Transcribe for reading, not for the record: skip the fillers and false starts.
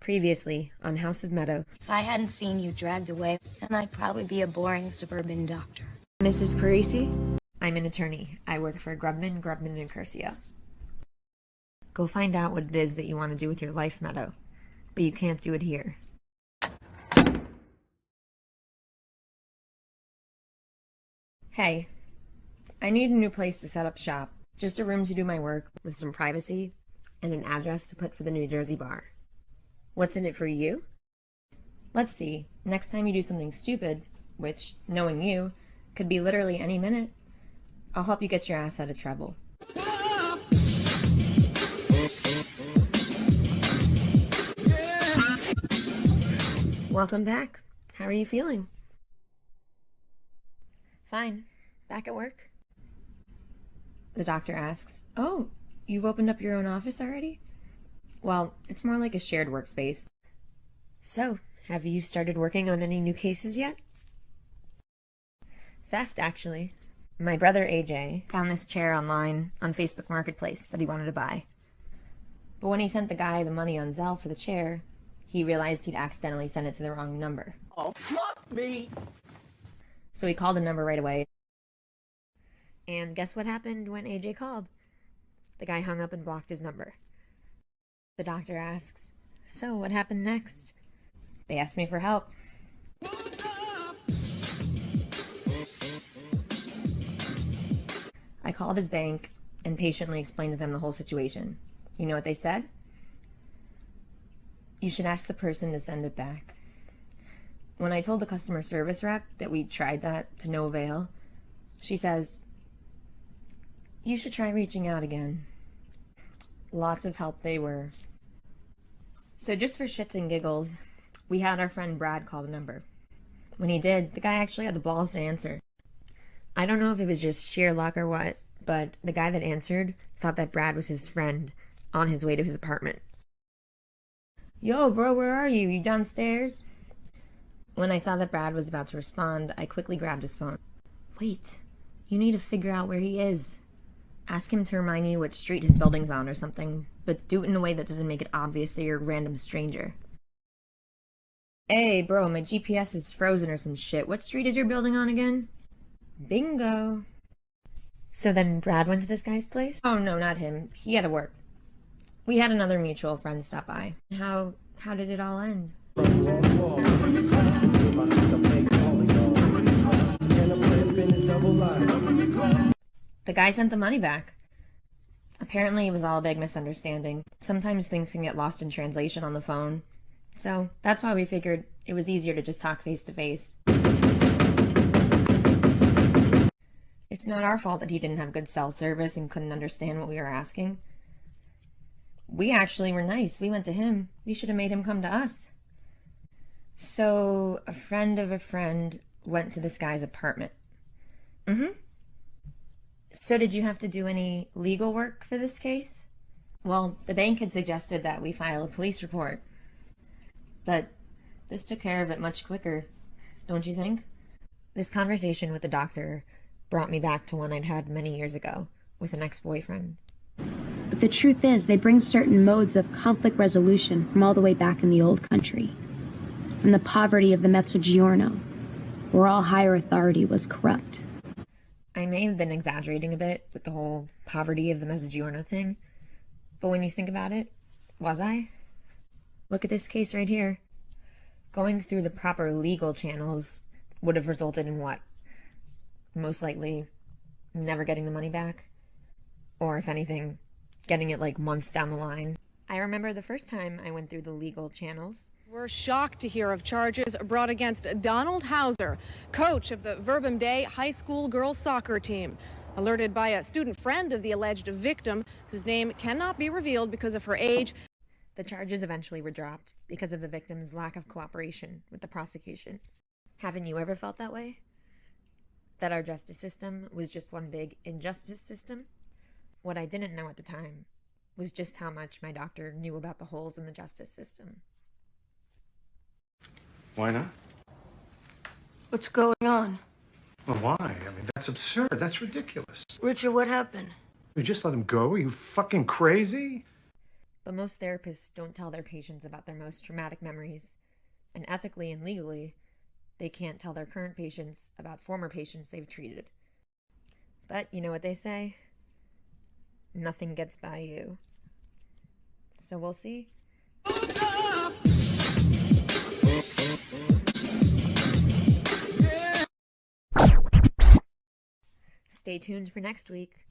Previously on House of Meadow. If I hadn't seen you dragged away, then I'd probably be a boring suburban doctor. Mrs. Parisi? I'm an attorney. I work for Grubman, and Curcio. Go find out what it is that you want to do with your life, Meadow. But you can't do it here. Hey, I need a new place to set up shop. Just a room to do my work with some privacy and an address to put for the New Jersey bar. What's in it for you? Let's see. Next time you do something stupid, which, knowing you, could be literally any minute, I'll help you get your ass out of trouble. Welcome back. How are you feeling? Fine. Back at work? The doctor asks, "Oh, you've opened up your own office already?" Well, it's more like a shared workspace. So, have you started working on any new cases yet? Theft, actually. My brother AJ found this chair online on Facebook Marketplace that he wanted to buy. But when he sent the guy the money on Zelle for the chair, he realized he'd accidentally sent it to the wrong number. Oh, fuck me! So he called the number right away. And guess what happened when AJ called? The guy hung up and blocked his number. The doctor asks, "So, what happened next?" They asked me for help. I called his bank and patiently explained to them the whole situation. You know what they said? "You should ask the person to send it back." When I told the customer service rep that we tried that to no avail, she says, "You should try reaching out again." Lots of help they were. So just for shits and giggles, we had our friend Brad call the number. When he did, the guy actually had the balls to answer. I don't know if it was just sheer luck or what, but the guy that answered thought that Brad was his friend on his way to his apartment. "Yo, bro, where are you? You downstairs?" When I saw that Brad was about to respond, I quickly grabbed his phone. "Wait, you need to figure out where he is. Ask him to remind you which street his building's on or something, but do it in a way that doesn't make it obvious that you're a random stranger." "Hey, bro, my GPS is frozen or some shit. What street is your building on again?" Bingo. So then Brad went to this guy's place? Oh, no, not him. He had to work. We had another mutual friend stop by. How did it all end? The guy sent the money back. Apparently it was all a big misunderstanding. Sometimes things can get lost in translation on the phone. So that's why we figured it was easier to just talk face to face. It's not our fault that he didn't have good cell service and couldn't understand what we were asking. We actually were nice. We went to him. We should have made him come to us. So a friend of a friend went to this guy's apartment. So did you have to do any legal work for this case? Well, the bank had suggested that we file a police report. But this took care of it much quicker, don't you think? This conversation with the doctor brought me back to one I'd had many years ago with an ex-boyfriend. But the truth is, they bring certain modes of conflict resolution from all the way back in the old country. From the poverty of the Mezzogiorno, where all higher authority was corrupt. I may have been exaggerating a bit with the whole poverty of the Mezzogiorno thing, but when you think about it, was I? Look at this case right here. Going through the proper legal channels would have resulted in what? Most likely, never getting the money back. Or if anything, getting it like months down the line. I remember the first time I went through the legal channels. We're shocked to hear of charges brought against Donald Hauser, coach of the Verbum Day high school girls soccer team. Alerted by a student friend of the alleged victim, whose name cannot be revealed because of her age. The charges eventually were dropped because of the victim's lack of cooperation with the prosecution. Haven't you ever felt that way? That our justice system was just one big injustice system? What I didn't know at the time was just how much my doctor knew about the holes in the justice system. Why not? What's going on? Well, why? I mean, that's absurd. That's ridiculous. Richard, what happened? You just let him go? Are you fucking crazy? But most therapists don't tell their patients about their most traumatic memories, and ethically and legally, they can't tell their current patients about former patients they've treated. But you know what they say? Nothing gets by you. So we'll see. Stay tuned for next week.